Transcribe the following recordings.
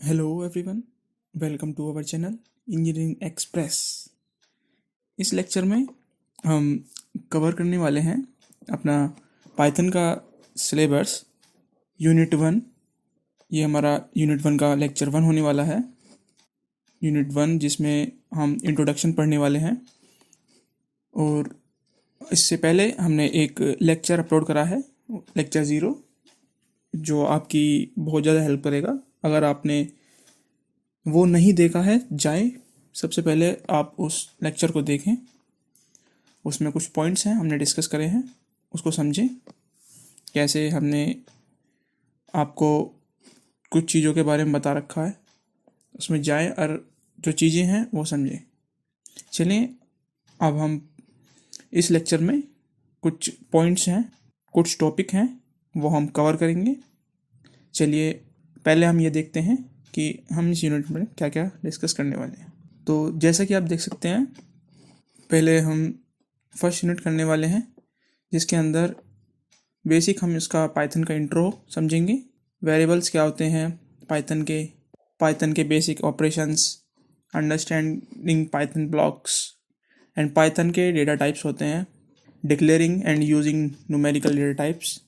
Hello everyone, welcome to our channel engineering express. इस लेक्चर में हम कवर करने वाले हैं अपना पाइथन का सिलेबस यूनिट 1। ये हमारा यूनिट 1 का लेक्चर 1 होने वाला है। यूनिट 1 जिसमें हम इंट्रोडक्शन पढ़ने वाले हैं, और इससे पहले हमने एक लेक्चर अपलोड करा है, लेक्चर 0, जो आपकी बहुत ज़्यादा हेल्प करेगा। अगर आपने वो नहीं देखा है, जाएं, सबसे पहले आप उस लेक्चर को देखें। उसमें कुछ पॉइंट्स हैं हमने डिस्कस करे हैं, उसको समझें। कैसे हमने आपको कुछ चीज़ों के बारे में बता रखा है, उसमें जाएं और जो चीज़ें हैं वो समझें। चलिए, अब हम इस लेक्चर में कुछ पॉइंट्स हैं, कुछ टॉपिक हैं, वो हम कवर करेंगे। चलिए, पहले हम ये देखते हैं कि हम इस यूनिट में क्या क्या डिस्कस करने वाले हैं। तो जैसा कि आप देख सकते हैं, पहले हम फर्स्ट यूनिट करने वाले हैं, जिसके अंदर बेसिक हम इसका पाइथन का इंट्रो समझेंगे। वेरिएबल्स क्या होते हैं पाइथन के basic operations, understanding Python blocks and Python के डेटा टाइप्स होते हैं, declaring and using numerical data types,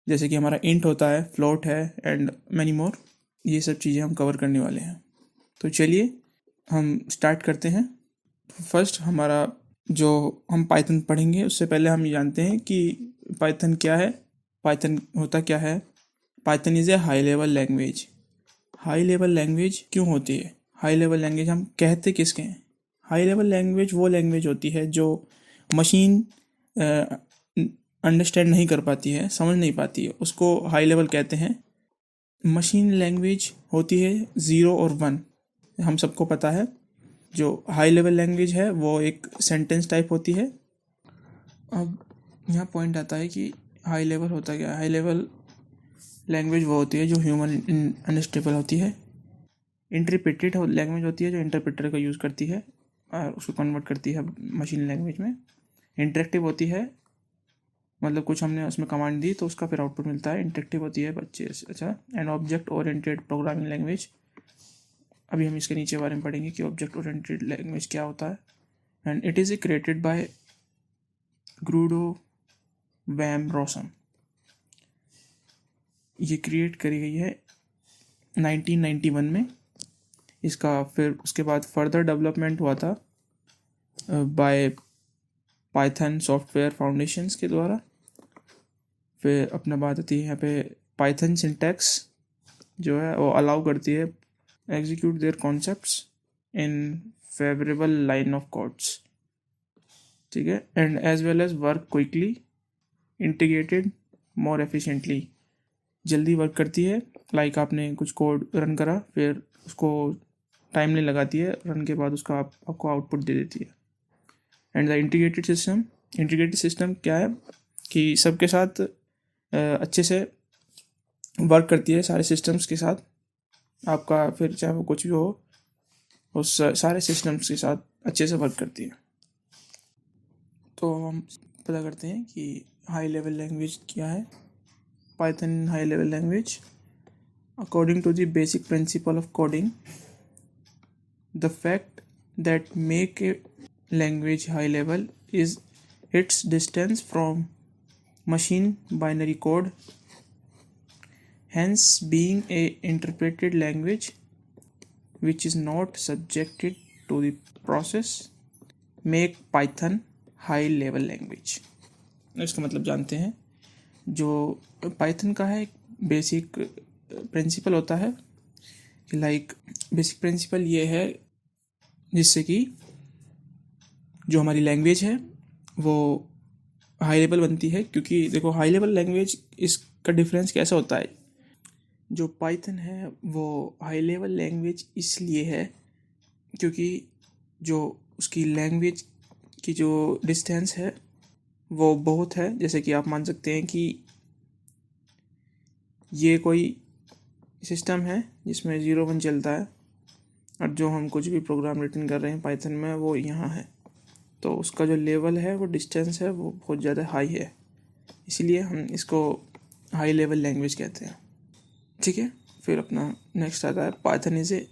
जैसे कि हमारा इंट होता है, फ्लोट है एंड मैनी मोर। ये सब चीज़ें हम कवर करने वाले हैं। तो चलिए हम स्टार्ट करते हैं। फर्स्ट हमारा जो हम पाइथन पढ़ेंगे, उससे पहले हम ये जानते हैं कि पाइथन क्या है, पाइथन होता क्या है। Python is a high level language. High level language क्यों होती है? हाई लेवल लैंग्वेज हम कहते किसके हैं? हाई लेवल लैंग्वेज वो लैंग्वेज होती है जो मशीन अंडरस्टैंड नहीं कर पाती है, समझ नहीं पाती है, उसको हाई लेवल कहते हैं। मशीन लैंग्वेज होती है 0 और 1, हम सबको पता है। जो हाई लेवल लैंग्वेज है वो एक सेंटेंस टाइप होती है। अब यहाँ पॉइंट आता है कि हाई लेवल होता क्या है। हाई लेवल लैंग्वेज वो होती है जो ह्यूमन अनस्टेबल होती है। इंटरप्रेटेड लैंग्वेज होती है जो इंटरप्रेटर का यूज़ करती है और उसको कन्वर्ट करती है मशीन लैंग्वेज में। इंटरेक्टिव होती है, मतलब कुछ हमने उसमें कमांड दी तो उसका फिर आउटपुट मिलता है। इंटरेक्टिव होती है बच्चे। अच्छा, and object oriented programming language. अभी हम इसके नीचे बारे में पढ़ेंगे कि ऑब्जेक्ट ओरिएंटेड लैंग्वेज क्या होता है। And it is created by Guido van Rossum. ये क्रिएट करी गई है 1991 में। इसका फिर उसके बाद फर्दर डेवलपमेंट हुआ था बाय पाइथन सॉफ्टवेयर फाउंडेशंस के द्वारा। फिर अपना बात आती है यहाँ पे पाइथन सिंटैक्स जो है वो अलाउ करती है execute their concepts in favourable line of codes, ठीक है, and as well as work quickly integrated more efficiently. जल्दी वर्क करती है, लाइक आपने कुछ कोड रन करा, फिर उसको टाइम नहीं लगाती है, रन के बाद उसका आपको आउटपुट दे देती है। एंड द इंटीग्रेटेड सिस्टम क्या है कि सबके साथ अच्छे से वर्क करती है, सारे सिस्टम्स के साथ। आपका फिर चाहे वो कुछ भी हो, उस सारे सिस्टम्स के साथ अच्छे से वर्क करती है। तो हम पता करते हैं कि हाई लेवल लैंग्वेज क्या है। Python high level language, according to the basic principle of coding, the fact that make a language high level is its distance from machine binary code. Hence, being a interpreted language which is not subjected to the process make Python high level language. इसका मतलब जानते हैं। जो Python का है basic principle होता है, like basic principle ये है जिससे कि जो हमारी लैंग्वेज है वो हाई लेवल बनती है। क्योंकि देखो, हाई लेवल लैंग्वेज, इसका डिफरेंस कैसा होता है। जो पाइथन है वो हाई लेवल लैंग्वेज इसलिए है क्योंकि जो उसकी लैंग्वेज की जो डिस्टेंस है वो बहुत है। जैसे कि आप मान सकते हैं कि ये कोई सिस्टम है जिसमें 0 1 चलता है, और जो हम कुछ भी प्रोग्राम रिटर्न कर रहे हैं पाइथन में वो यहाँ है। तो उसका जो लेवल है, वो डिस्टेंस है, वो बहुत ज़्यादा हाई है, इसलिए हम इसको हाई लेवल लैंग्वेज कहते हैं, ठीक है। फिर अपना नेक्स्ट आता है Python is a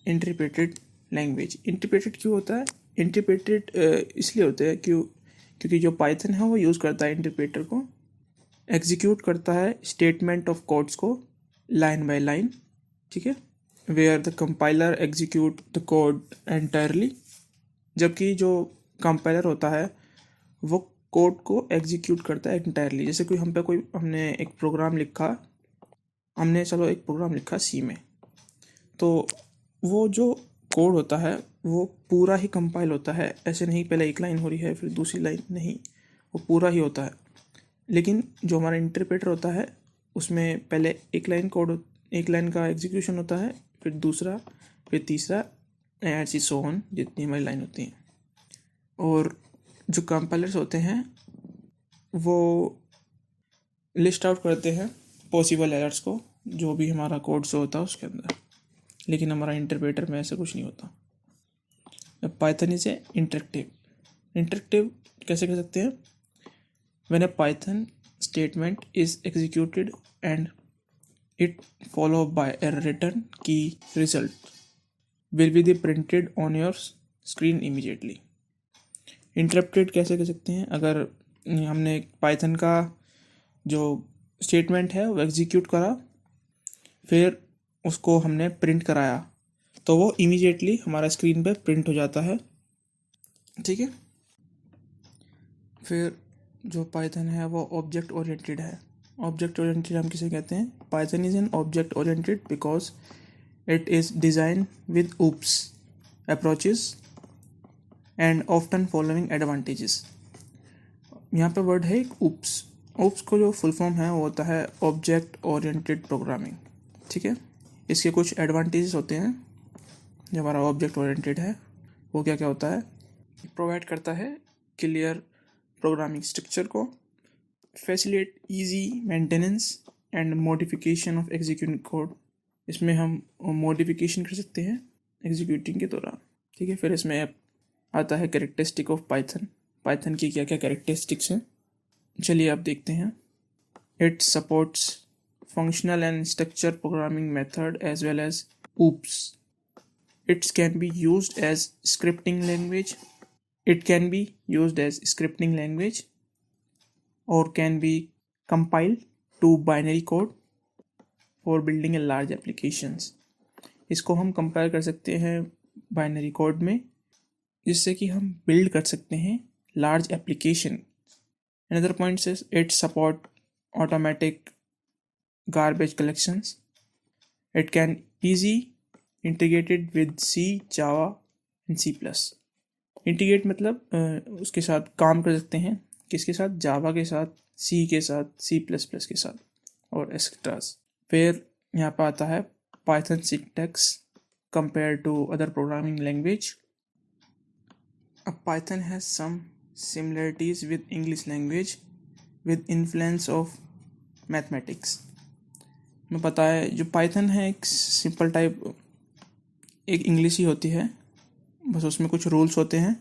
interpreted language. Interpreted क्यों होता है? इंटरप्रेटेड इसलिए होता है क्योंकि जो पाइथन है वो यूज़ करता है इंटरप्रेटर को, एग्जीक्यूट करता है स्टेटमेंट ऑफ कोड्स को लाइन बाय लाइन, ठीक है, where the compiler execute the code entirely. जबकि जो कंपाइलर होता है वो कोड को एग्जीक्यूट करता है एंटायरली। जैसे हमने एक प्रोग्राम लिखा, चलो एक प्रोग्राम लिखा सी में, तो वो जो कोड होता है वो पूरा ही कंपाइल होता है। ऐसे नहीं पहले एक लाइन हो रही है फिर दूसरी लाइन, नहीं, वो पूरा ही होता है। लेकिन जो हमारा इंटरप्रेटर होता है उसमें पहले एक लाइन का एग्जीक्यूशन होता है, फिर दूसरा, फिर तीसरा, एंड सो ऑन, जितनी हमारी लाइन होती हैं। और जो कंपाइलर्स होते हैं वो लिस्ट आउट करते हैं पॉसिबल एरर्स को, जो भी हमारा कोड शो होता है उसके अंदर। लेकिन हमारा इंटरप्रेटर में ऐसा कुछ नहीं होता। पाइथन इज ए इंटरेक्टिव कैसे कह सकते हैं? When a Python statement is executed and it follow by a return key result will be the printed on your screen immediately. Interpreted कैसे कह सकते हैं? अगर हमने पाइथन का जो स्टेटमेंट है वो एग्जीक्यूट करा, फिर उसको हमने प्रिंट कराया, तो वो इमीडिएटली हमारा स्क्रीन पे प्रिंट हो जाता है, ठीक है। फिर जो पाइथन है वो ऑब्जेक्ट ओरिएंटेड है। ऑब्जेक्ट ओरिएंटेड हम किसे कहते हैं? Python is an object oriented because it is design with oops approaches and often following advantages. यहाँ पे वर्ड है oops। oops को जो फुल फॉर्म है वो होता है ऑब्जेक्ट ओरिएंटेड प्रोग्रामिंग, ठीक है। इसके कुछ एडवांटेजेस होते हैं। जो हमारा ऑब्जेक्ट ओरिएंटेड है वो क्या क्या होता है? प्रोवाइड करता है क्लियर प्रोग्रामिंग स्ट्रक्चर को, facilitate easy maintenance and modification of executing code. इसमें हम मॉडिफिकेशन कर सकते हैं एग्जीक्यूटिंग के दौरान, ठीक है। फिर इसमें आता है कैरेक्टरिस्टिक ऑफ पाइथन की क्या क्या कैरेक्टरिस्टिक्स हैं, चलिए आप देखते हैं। It supports functional and structure programming method as well as oops. It can be used as scripting language. Or can be compiled to binary code for building a large applications. इसको हम compile कर सकते हैं binary code में, जिससे कि हम build कर सकते हैं large application. Another point is it support automatic garbage collections. It can easy integrated with C, Java and C+. Integrate मतलब उसके साथ काम कर सकते हैं, किसके साथ? जावा के साथ, सी के साथ, C++ के साथ और एक्सेट्रास। फिर यहाँ पर आता है Python syntax compare to other programming language. Python has some similarities with English language with influence of mathematics. में पता है जो पाइथन है एक सिंपल टाइप, एक इंग्लिश ही होती है, बस उसमें कुछ रूल्स होते हैं,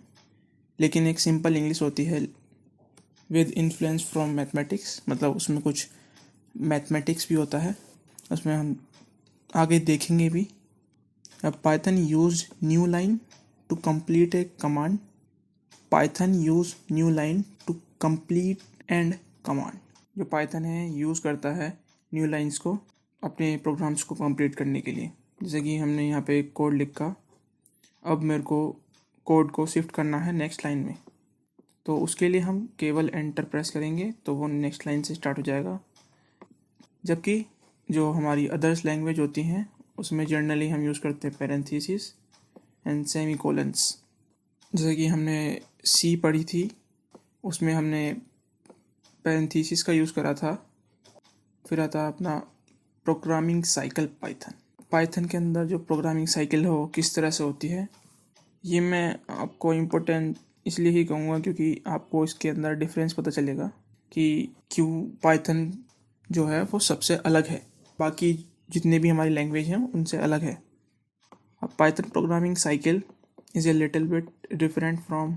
लेकिन एक सिंपल इंग्लिश होती है विद इन्फ्लुएंस फ्रॉम मैथमेटिक्स, मतलब उसमें कुछ मैथमेटिक्स भी होता है, उसमें हम आगे देखेंगे भी। अब Python use new line to complete a command. Python use new line to complete end command. जो पाइथन है यूज़ करता है न्यू लाइन्स को अपने प्रोग्राम्स को कंप्लीट करने के लिए। जैसे कि हमने यहाँ पे कोड लिखा, अब मेरे को कोड को शिफ्ट करना है नेक्स्ट लाइन में, तो उसके लिए हम केवल एंटर प्रेस करेंगे तो वो नेक्स्ट लाइन से स्टार्ट हो जाएगा। जबकि जो हमारी अदर्स लैंग्वेज होती हैं उसमें जनरली हम यूज़ करते हैं पैरेंथेसिस एंड सेमीकोलन्स। जैसे कि हमने सी पढ़ी थी, उसमें हमने पैरेंथेसिस का यूज़ करा था। फिर आता अपना प्रोग्रामिंग साइकिल पाइथन के अंदर जो प्रोग्रामिंग साइकिल है वो किस तरह से होती है, ये मैं आपको इम्पोर्टेंट इसलिए ही कहूँगा क्योंकि आपको इसके अंदर डिफरेंस पता चलेगा कि क्यों पाइथन जो है वो सबसे अलग है, बाकी जितने भी हमारी लैंग्वेज हैं उनसे अलग है। अब Python programming cycle is a little bit different from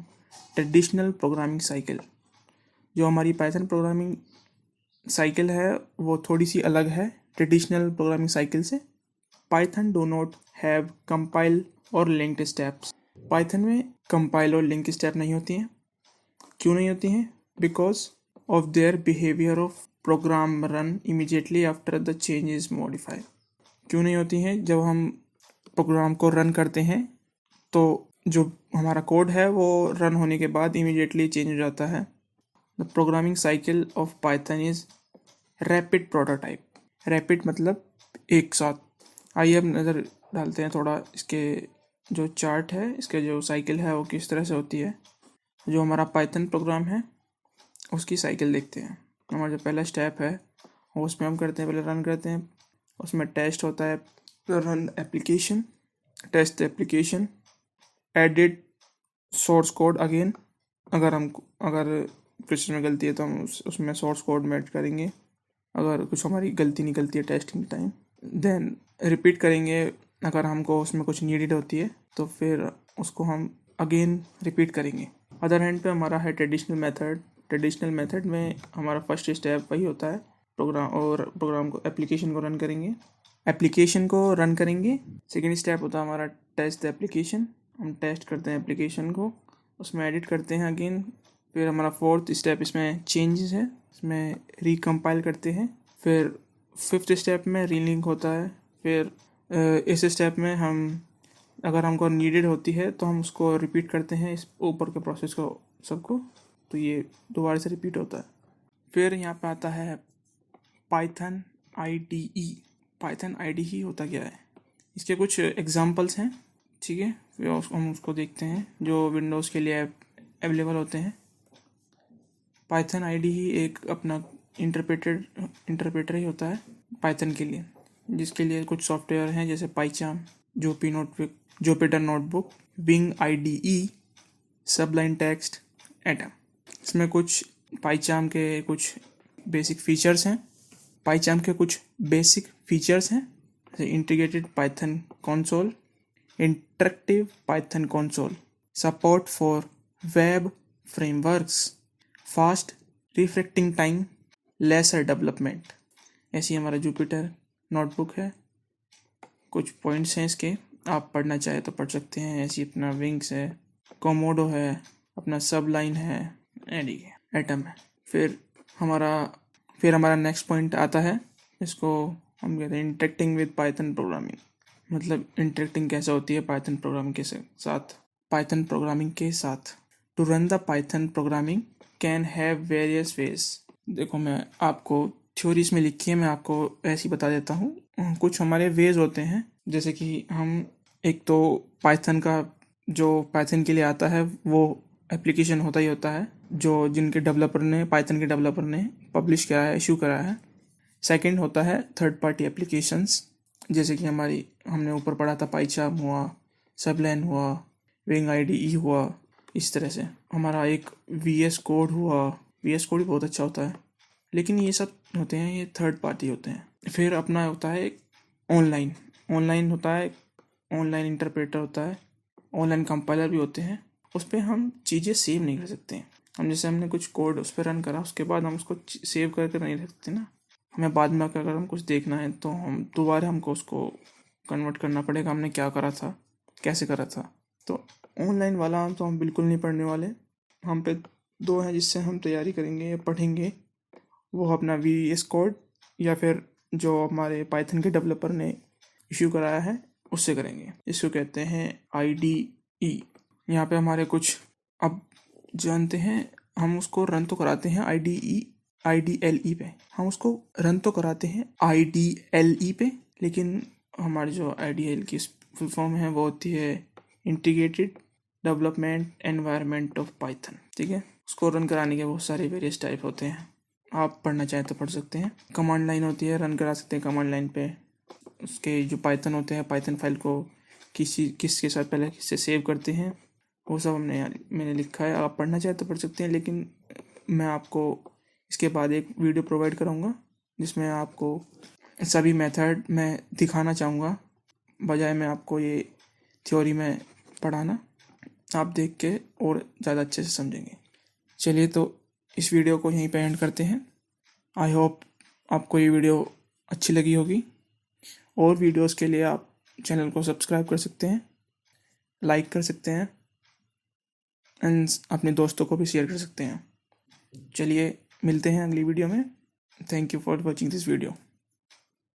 traditional programming cycle. जो हमारी पाइथन प्रोग्रामिंग साइकिल है वो थोड़ी सी अलग है ट्रेडिशनल प्रोग्रामिंग साइकिल से। Python do not have compile और लिंक्ड स्टेप्स। पाइथन में कंपाइल और लिंक स्टेप नहीं होती हैं। क्यों नहीं होती हैं? Because of their behaviour of program run immediately after the change is modified. क्यों नहीं होती हैं? जब हम प्रोग्राम को रन करते हैं तो जो हमारा कोड है वो रन होने के बाद इमीडिएटली चेंज हो जाता है। The programming cycle of Python is rapid prototype. Rapid मतलब एक साथ। आइए अब नज़र डालते हैं थोड़ा इसके जो चार्ट है, इसके जो साइकिल है वो किस तरह से होती है। जो हमारा पाइथन प्रोग्राम है उसकी साइकिल देखते हैं। हमारा जो पहला स्टेप है वो उसमें हम करते हैं, पहले रन करते हैं। उसमें टेस्ट होता है, run application, test application, edit source code again. अगर कुछ में गलती है तो हम उसमें सोर्स कोड में ऐड करेंगे। अगर कुछ हमारी गलती निकलती है टेस्टिंग टाइम, देन रिपीट करेंगे। अगर हमको उसमें कुछ नीडेड होती है तो फिर उसको हम अगेन रिपीट करेंगे। अदर हैंड पे हमारा है ट्रेडिशनल मेथड। ट्रेडिशनल मेथड में हमारा फर्स्ट स्टेप वही होता है, प्रोग्राम को एप्लीकेशन को रन करेंगे। सेकेंड स्टेप होता है हमारा टेस्ट एप्लीकेशन। हम टेस्ट करते हैं एप्लीकेशन को, उसमें एडिट करते हैं अगेन। फिर हमारा फोर्थ स्टेप इसमें चेंजेस है, इसमें रिकम्पाइल करते हैं। फिर फिफ्थ स्टेप में रीलिंक होता है। फिर इस स्टेप में हम अगर हमको नीडेड होती है तो हम उसको रिपीट करते हैं, इस ऊपर के प्रोसेस को सबको, तो ये दोबारा से रिपीट होता है। फिर यहाँ पे आता है पाइथन IDE। पाइथन IDE होता क्या है? इसके कुछ एग्जांपल्स हैं, ठीक है। फिर हम उसको देखते हैं जो विंडोज़ के लिए अवेलेबल होते हैं। पाइथन IDE एक अपना इंटरप्रेटर ही होता है पाइथन के लिए, जिसके लिए कुछ सॉफ्टवेयर हैं जैसे PyCharm, Jupyter Notebook, Wing IDE, Sublime Text, Atom. इसमें कुछ पाइचार्म के कुछ बेसिक फीचर्स हैं। जैसे integrated Python console, interactive Python console, support for web frameworks, fast refactoring time, lesser development. ऐसी हमारा जुपिटर नोटबुक है। कुछ पॉइंट्स हैं इसके, आप पढ़ना चाहे तो पढ़ सकते हैं। ऐसी अपना विंग्स है, कोमोडो है, अपना सबलाइन है, एटम है। फिर हमारा नेक्स्ट पॉइंट आता है, इसको हम कहते हैं इंटरेक्टिंग विद पाइथन प्रोग्रामिंग। मतलब इंटरेक्टिंग कैसे होती है पाइथन प्रोग्रामिंग के साथ। To run the Python programming can have various ways. देखो, मैं आपको थ्योरीज में लिखी है, मैं आपको ऐसे ही बता देता हूँ। कुछ हमारे वेज होते हैं, जैसे कि हम एक तो पाइथन का जो पाइथन के लिए आता है वो एप्लीकेशन होता ही होता है जो पाइथन के डेवलपर ने पब्लिश करा है, इशू करा है। सेकंड होता है थर्ड पार्टी एप्लीकेशंस, जैसे कि हमने ऊपर पढ़ा था, पाइचार्म हुआ, सबलाइन हुआ, विंग IDE हुआ। इस तरह से हमारा एक VS कोड हुआ। VS कोड भी बहुत अच्छा होता है, लेकिन ये सब होते हैं, ये थर्ड पार्टी होते हैं। फिर अपना होता है ऑनलाइन होता है, ऑनलाइन इंटरप्रेटर होता है, ऑनलाइन कंपाइलर भी होते हैं। उस पर हम चीज़ें सेव नहीं कर सकते। हमने कुछ कोड उस पर रन करा, उसके बाद हम उसको सेव करके नहीं रख सकते ना। हमें बाद में अगर हम कुछ देखना है तो हम दोबारा हमको उसको कन्वर्ट करना पड़ेगा, हमने क्या करा था, कैसे करा था। तो ऑनलाइन वाला तो हम बिल्कुल नहीं पढ़ने वाले। हम पे दो हैं जिससे हम तैयारी करेंगे या पढ़ेंगे, वो अपना VS कोड या फिर जो हमारे पाइथन के डेवलपर ने इशू कराया है उससे करेंगे। इसको कहते हैं IDE। यहाँ पे हमारे कुछ अब जानते हैं, हम उसको रन तो कराते हैं IDLE पे, हम उसको रन तो कराते हैं IDLE पे, लेकिन हमारी जो IDL की फुल फॉर्म है वो होती है integrated development environment of Python, ठीक है। उसको रन कराने के बहुत सारे वेरियस टाइप होते हैं, आप पढ़ना चाहें तो पढ़ सकते हैं। कमांड लाइन होती है, रन करा सकते हैं कमांड लाइन पे। उसके जो पाइथन होते हैं, पाइथन फाइल को किसके साथ पहले किससे सेव करते हैं, वो सब मैंने लिखा है, आप पढ़ना चाहें तो पढ़ सकते हैं। लेकिन मैं आपको इसके बाद एक वीडियो प्रोवाइड कराऊंगा जिसमें आपको सभी मेथड मैं दिखाना चाहूँगा, बजाय मैं आपको ये थ्योरी में पढ़ाना। आप देख के और ज़्यादा अच्छे से समझेंगे। चलिए, तो इस वीडियो को यहीं पे एंड करते हैं। आई होप आपको ये वीडियो अच्छी लगी होगी और वीडियोस के लिए आप चैनल को सब्सक्राइब कर सकते हैं, लाइक कर सकते हैं एंड अपने दोस्तों को भी शेयर कर सकते हैं। चलिए मिलते हैं अगली वीडियो में। Thank you for watching this video.